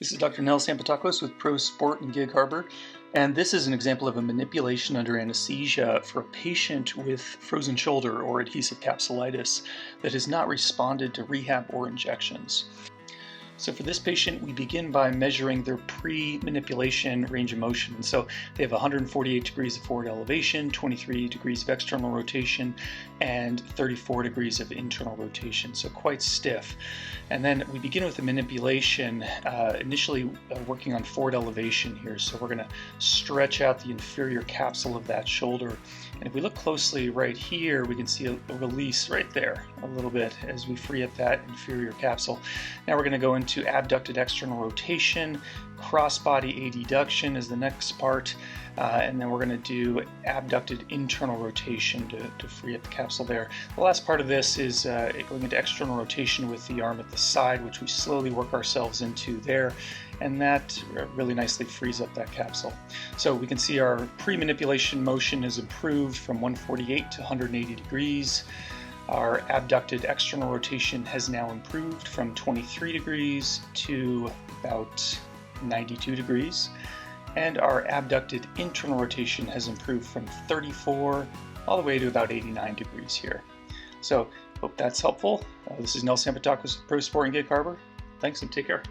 This is Dr. Nels Sampatacos with Pro Sport in Gig Harbor, and this is an example of a manipulation under anesthesia for a patient with frozen shoulder or adhesive capsulitis that has not responded to rehab or injections. So for this patient, we begin by measuring their pre-manipulation range of motion. And so they have 148 degrees of forward elevation, 23 degrees of external rotation, and 34 degrees of internal rotation, so quite stiff. And then we begin with the manipulation, initially working on forward elevation here. So we're going to stretch out the inferior capsule of that shoulder. And if we look closely right here, we can see a release right there a little bit as we free up that inferior capsule. Now we're going to go into abducted external rotation. Cross-body adduction is the next part, and then we're going to do abducted internal rotation to free up the capsule there. The last part of this is going into external rotation with the arm at the side, which we slowly work ourselves into there, and that really nicely frees up that capsule. So we can see our pre-manipulation motion is improved from 148 to 180 degrees. Our abducted external rotation has now improved from 23 degrees to about 92 degrees. And our abducted internal rotation has improved from 34 all the way to about 89 degrees here. So hope that's helpful. This is Nels Sampatacos with Pro Sport in Gig Harbor. Thanks and take care.